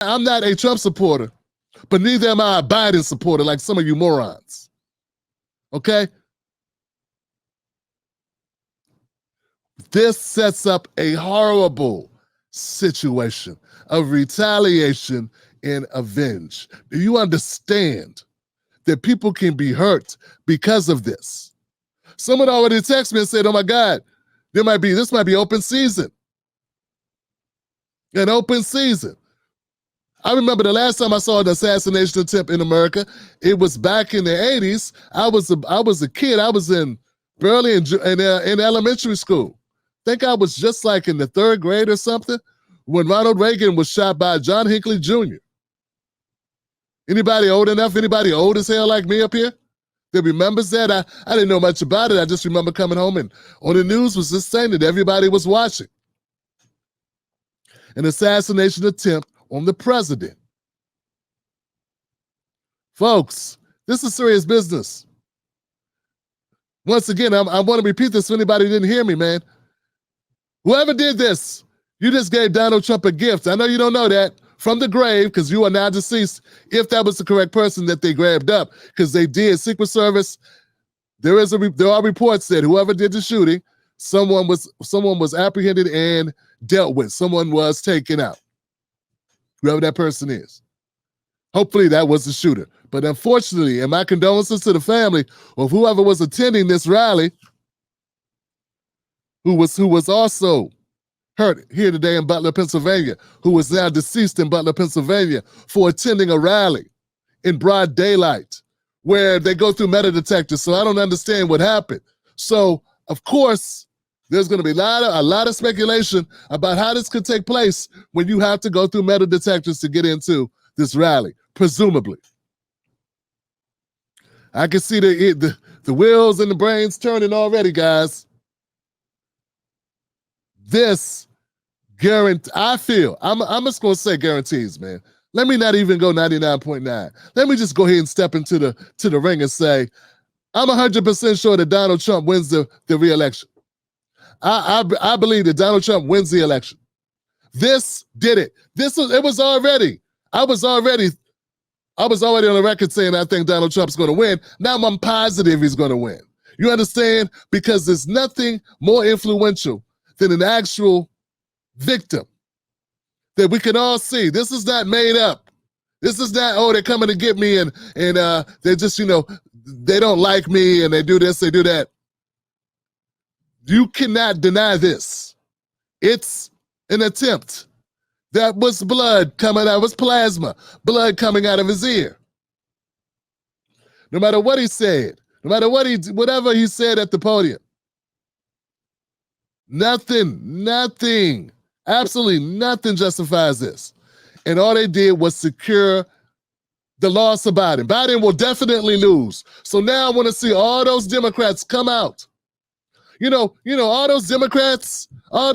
I'm not a Trump supporter, but neither am I a Biden supporter like some of you morons. Okay? This sets up a horrible situation of retaliation and avenge. Do you understand that people can be hurt because of this? Someone already texted me and said, oh my God, this might be open season. An open season. I remember the last time I saw an assassination attempt in America, it was back in the 80s. I was a kid. I was barely in elementary school. I think I was just like in the 3rd grade or something when Ronald Reagan was shot by John Hinckley Jr. Anybody old enough? Anybody old as hell like me up here that remembers that? I didn't know much about it. I just remember coming home and on the news was just saying that everybody was watching. An assassination attempt on the president. Folks, this is serious business. Once again, I want to repeat this so anybody didn't hear me, man. Whoever did this, you just gave Donald Trump a gift. I know you don't know that from the grave because you are now deceased, if that was the correct person that they grabbed up, because they did. Secret Service, there are reports that whoever did the shooting, someone was apprehended and dealt with. Someone was taken out. Whoever that person is. Hopefully that was the shooter. But unfortunately, and my condolences to the family of whoever was attending this rally, who was also hurt here today in Butler, Pennsylvania, who is now deceased in Butler, Pennsylvania, for attending a rally in broad daylight where they go through metal detectors. So I don't understand what happened. So, of course, there's going to be a lot of speculation about how this could take place when you have to go through metal detectors to get into this rally, presumably. I can see the wheels and the brains turning already, guys. This I feel, I'm just going to say guarantees, man. Let me not even go 99.9. Let me just go ahead and step into the ring and say, I'm 100% sure that Donald Trump wins the re-election. I believe that Donald Trump wins the election. This did it. I was already on the record saying I think Donald Trump's going to win. Now I'm positive he's going to win. You understand? Because there's nothing more influential than an actual victim that we can all see. This is not made up. This is not, oh, they're coming to get me and they're just, they don't like me and they do this, they do that. You cannot deny this. It's an attempt. That was blood coming out, was plasma, blood coming out of his ear. No matter what he said, no matter whatever he said at the podium, nothing, absolutely nothing justifies this. And all they did was secure the loss of Biden. Biden will definitely lose. So now I want to see all those Democrats come out. All those Democrats, all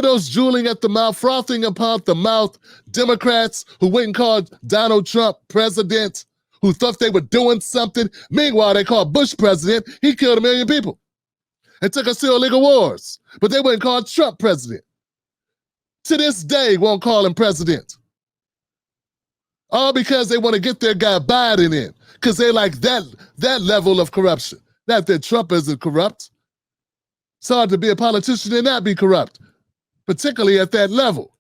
those drooling at the mouth, frothing about the mouth Democrats who went and called Donald Trump president, who thought they were doing something. Meanwhile, they called Bush president. He killed 1 million people and took us to illegal wars. But they wouldn't call Trump president. To this day, won't call him president. All because they want to get their guy Biden in, because they like that level of corruption. Not that Trump isn't corrupt. It's hard to be a politician and not be corrupt, particularly at that level.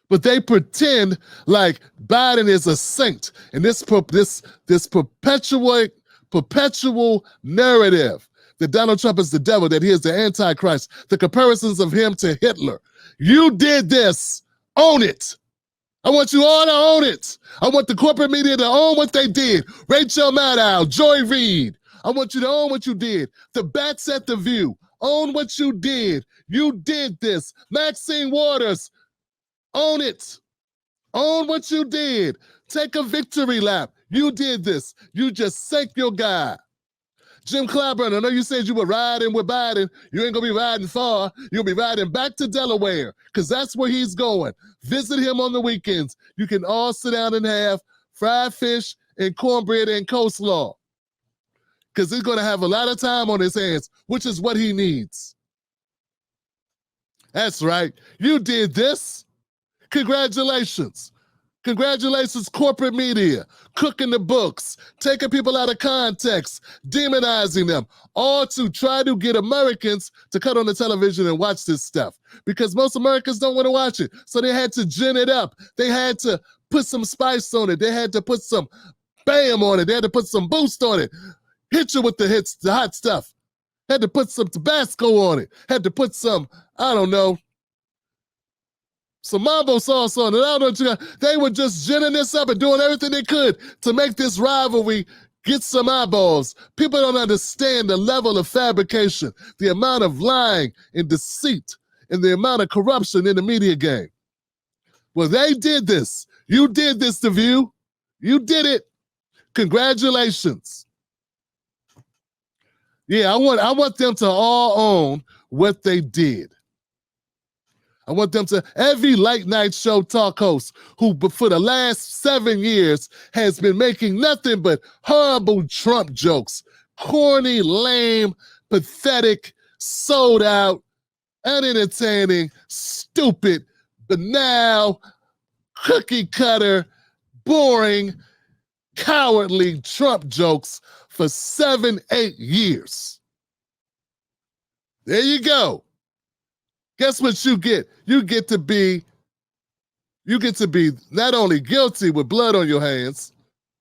But they pretend like Biden is a saint, and this perpetual narrative that Donald Trump is the devil, that he is the Antichrist, the comparisons of him to Hitler. You did this. Own it. I want you all to own it. I want the corporate media to own what they did. Rachel Maddow, Joy Reid. I want you to own what you did. The bats at the View. Own what you did. You did this. Maxine Waters. Own it. Own what you did. Take a victory lap. You did this. You just sank your guy. Jim Clyburn, I know you said you were riding with Biden. You ain't going to be riding far. You'll be riding back to Delaware because that's where he's going. Visit him on the weekends. You can all sit down and have fried fish and cornbread and coleslaw because he's going to have a lot of time on his hands, which is what he needs. That's right. You did this. Congratulations. Congratulations, corporate media, cooking the books, taking people out of context, demonizing them, all to try to get Americans to cut on the television and watch this stuff. Because most Americans don't want to watch it. So they had to gin it up. They had to put some spice on it. They had to put some bam on it. They had to put some boost on it. Hit you with the hits, the hot stuff. Had to put some Tabasco on it. Had to put some, I don't know, some mambo sauce on it. I don't know what you got. They were just ginning this up and doing everything they could to make this rivalry get some eyeballs. People don't understand the level of fabrication, the amount of lying and deceit, and the amount of corruption in the media game. Well, they did this. You did this, The View. You did it. Congratulations. Yeah, I want them to all own what they did. I want them to, every late night show talk host who for the last 7 years has been making nothing but horrible Trump jokes, corny, lame, pathetic, sold out, unentertaining, stupid, banal, cookie cutter, boring, cowardly Trump jokes for 7, 8 years. There you go. Guess what you get? You get to be not only guilty with blood on your hands,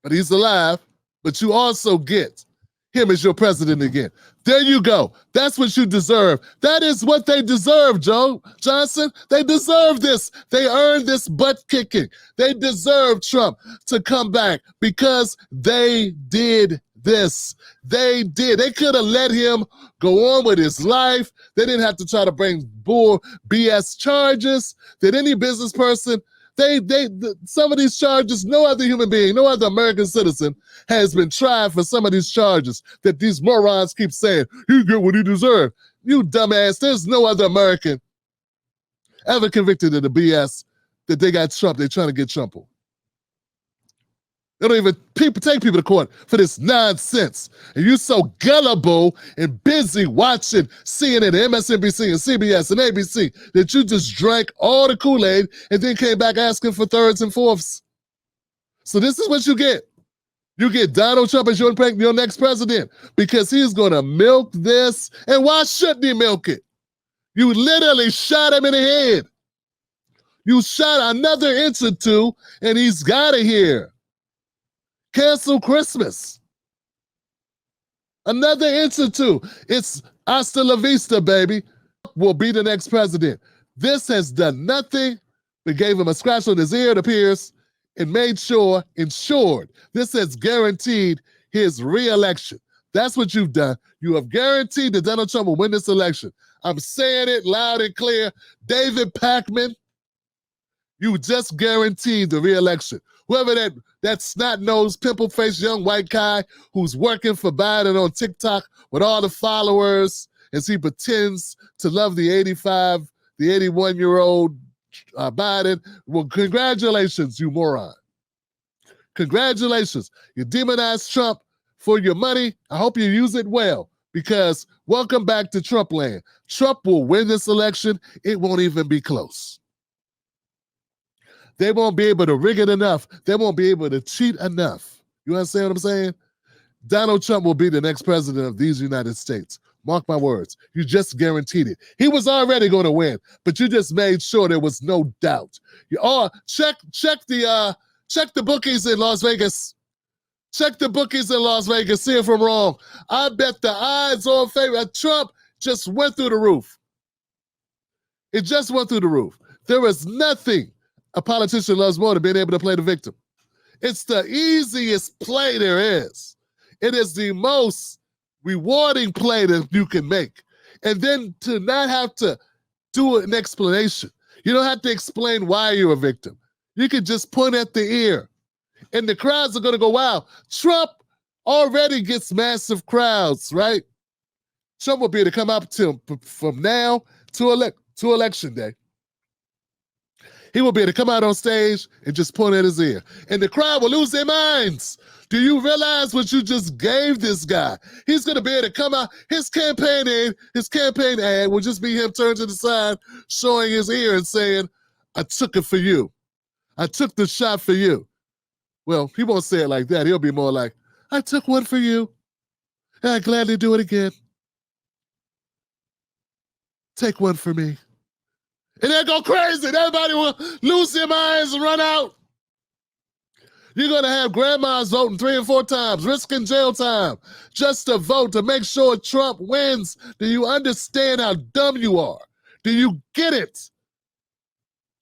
but he's alive, but you also get him as your president again. There you go. That's what you deserve. That is what they deserve, Joe Johnson. They deserve this. They earned this butt kicking. They deserve Trump to come back because they did this. They did. They could have let him go on with his life. They didn't have to try to bring bull BS charges. Did any business person, some of these charges, no other human being, no other American citizen has been tried for some of these charges that these morons keep saying, he get what he deserved. You dumbass, there's no other American ever convicted of the BS that they got Trump, they're trying to get Trump on. They don't even take people to court for this nonsense. And you're so gullible and busy watching CNN, MSNBC, and CBS, and ABC that you just drank all the Kool-Aid and then came back asking for thirds and fourths. So this is what you get. You get Donald Trump as your next president because he's going to milk this. And why shouldn't he milk it? You literally shot him in the head. You shot another inch or two, and he's got it here. Cancel Christmas. Another inch or two. It's hasta la vista, baby. Will be the next president. This has done nothing but gave him a scratch on his ear, it appears, and ensured. This has guaranteed his re-election. That's what you've done. You have guaranteed that Donald Trump will win this election. I'm saying it loud and clear. David Pakman, you just guaranteed the re-election. Whoever that snot-nosed, pimple-faced young white guy who's working for Biden on TikTok with all the followers as he pretends to love the 81-year-old Biden. Well, congratulations, you moron. Congratulations. You demonized Trump for your money. I hope you use it well because welcome back to Trump land. Trump will win this election. It won't even be close. They won't be able to rig it enough. They won't be able to cheat enough. You understand what I'm saying? Donald Trump will be the next president of these United States. Mark my words. You just guaranteed it. He was already going to win, but you just made sure there was no doubt. Check the bookies in Las Vegas. Check the bookies in Las Vegas. See if I'm wrong. I bet the odds on favor of Trump just went through the roof. It just went through the roof. There is nothing a politician loves more than being able to play the victim. It's the easiest play there is. It is the most rewarding play that you can make. And then to not have to do an explanation. You don't have to explain why you're a victim. You can just point at the ear. And the crowds are going to go, wow, Trump already gets massive crowds, right? Trump will be able to come up to him from now to election day. He will be able to come out on stage and just point at his ear. And the crowd will lose their minds. Do you realize what you just gave this guy? He's going to be able to come out. His campaign ad will just be him turned to the side, showing his ear and saying, I took it for you. I took the shot for you. Well, he won't say it like that. He'll be more like, I took one for you. And I'd gladly do it again. Take one for me. And they'll go crazy. Everybody will lose their minds and run out. You're going to have grandmas voting 3 and 4 times, risking jail time, just to vote to make sure Trump wins. Do you understand how dumb you are? Do you get it?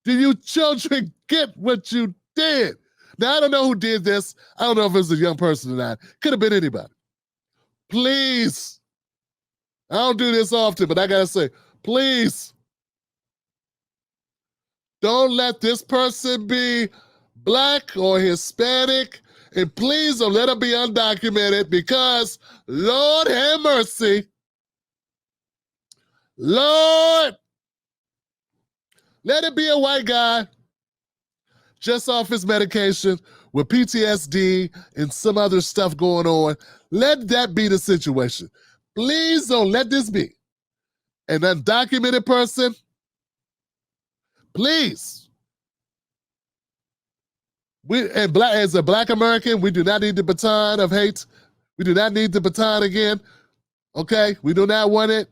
Do you children get what you did? Now, I don't know who did this. I don't know if it was a young person or not. Could have been anybody. Please. I don't do this often, but I got to say, please. Don't let this person be Black or Hispanic, and please don't let them be undocumented, because Lord have mercy. Lord, let it be a white guy just off his medication with PTSD and some other stuff going on. Let that be the situation. Please don't let this be an undocumented person. Please. As a Black American, we do not need the baton of hate. We do not need the baton again. Okay? We do not want it.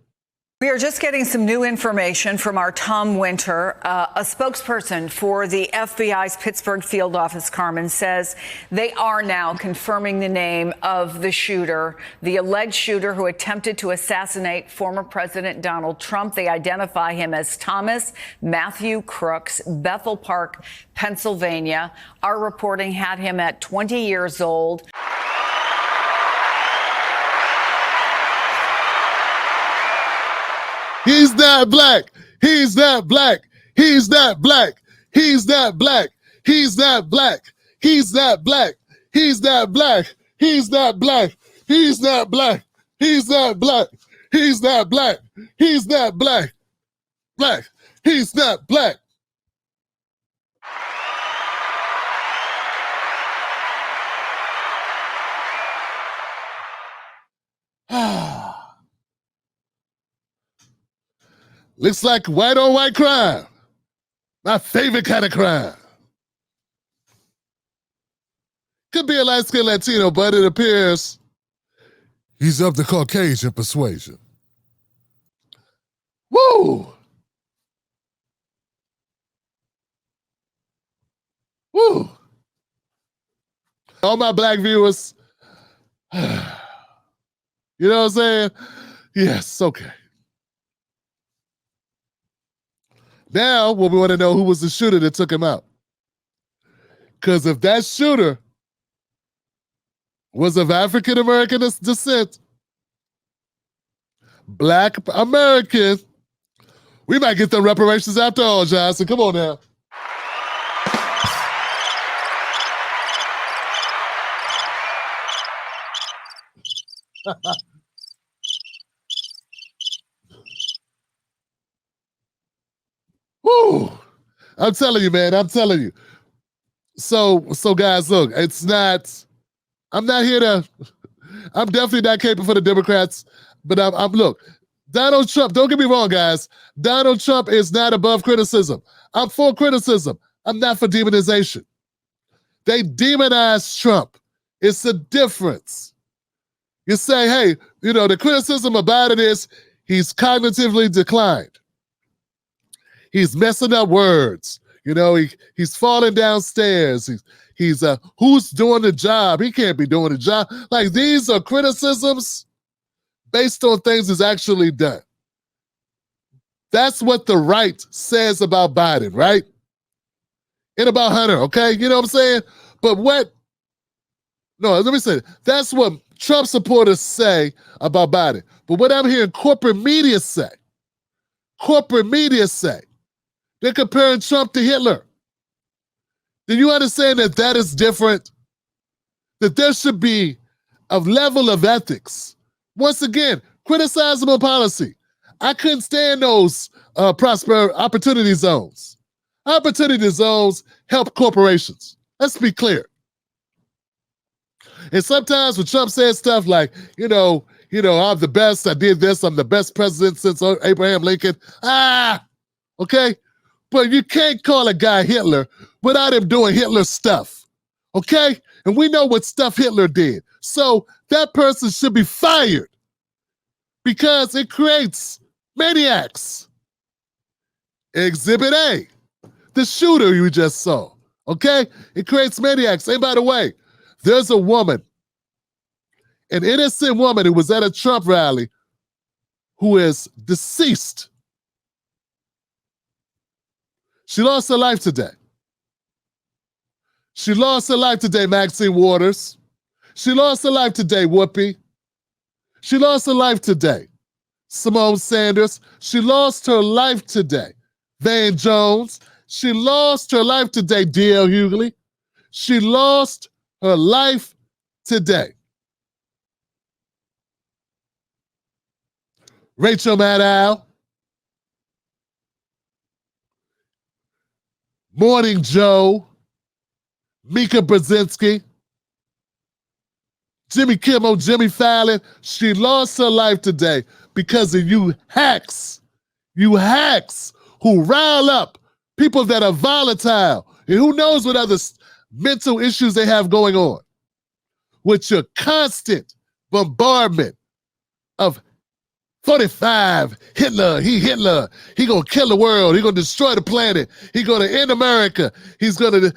We are just getting some new information from our Tom Winter. A spokesperson for the FBI's Pittsburgh field office, Carmen, says they are now confirming the name of the shooter, the alleged shooter who attempted to assassinate former President Donald Trump. They identify him as Thomas Matthew Crooks, Bethel Park, Pennsylvania. Our reporting had him at 20 years old. He's not Black. He's not Black. He's not Black. He's not Black. He's not Black. He's not Black. He's not Black. He's not Black. He's not Black. He's not Black. He's not Black. He's not Black. Black. He's not Black. Looks like white on white crime. My favorite kind of crime. Could be a light-skinned Latino, but it appears he's of the Caucasian persuasion. Woo! Woo! All my Black viewers, you know what I'm saying? Yes, okay. Now, what we want to know, who was the shooter that took him out? Because if that shooter was of African-American descent, Black American, we might get the reparations after all, Johnson. Come on now. Woo! I'm telling you, man. I'm telling you. So guys, look, it's not. I'm not here to. I'm definitely not caping for the Democrats, but I'm look. Donald Trump. Don't get me wrong, guys. Donald Trump is not above criticism. I'm for criticism. I'm not for demonization. They demonize Trump. It's a difference. You say, hey, you know, the criticism about it is he's cognitively declined. He's messing up words. You know, he's falling downstairs. He's who's doing the job? He can't be doing the job. Like, these are criticisms based on things he's actually done. That's what the right says about Biden, right? And about Hunter, okay? You know what I'm saying? But let me say, that's what Trump supporters say about Biden. But what I'm hearing corporate media say, they're comparing Trump to Hitler. Do you understand that that is different? That there should be a level of ethics. Once again, criticizable policy. I couldn't stand those prosper opportunity zones. Opportunity zones help corporations. Let's be clear. And sometimes when Trump says stuff like, I'm the best, I did this, I'm the best president since Abraham Lincoln. Okay? But you can't call a guy Hitler without him doing Hitler stuff. Okay? And we know what stuff Hitler did. So that person should be fired because it creates maniacs. Exhibit A, the shooter you just saw. Okay? It creates maniacs. And by the way, there's a woman, an innocent woman who was at a Trump rally who is deceased. She lost her life today. She lost her life today, Maxine Waters. She lost her life today, Whoopi. She lost her life today, Simone Sanders. She lost her life today, Van Jones. She lost her life today, D.L. Hughley. She lost her life today. Rachel Maddow. Morning Joe. Mika Brzezinski. Jimmy Kimmel, Jimmy Fallon. She lost her life today because of you hacks. You hacks who rile up people that are volatile and who knows what other mental issues they have going on with your constant bombardment of 45, Hitler, he gonna kill the world, he gonna destroy the planet, he gonna end America, he's gonna,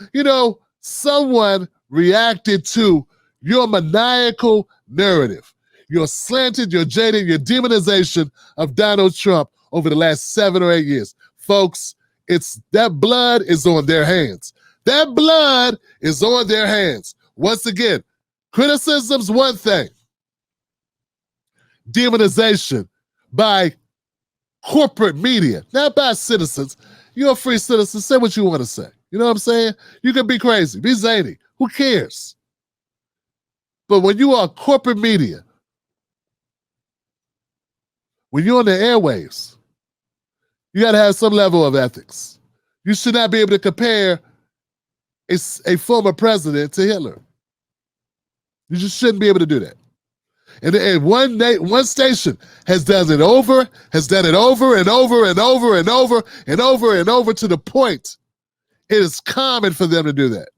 someone reacted to your maniacal narrative, your slanted, your jaded, your demonization of Donald Trump over the last 7 or 8 years. Folks, that blood is on their hands. That blood is on their hands. Once again, criticism's one thing. Demonization by corporate media, not by citizens. You're a free citizen. Say what you want to say. You know what I'm saying? You can be crazy, be zany. Who cares? But when you are corporate media, when you're on the airwaves, you got to have some level of ethics. You should not be able to compare a former president to Hitler. You just shouldn't be able to do that. And one station has done it over and over and over and over and over and over and over to the point it is common for them to do that.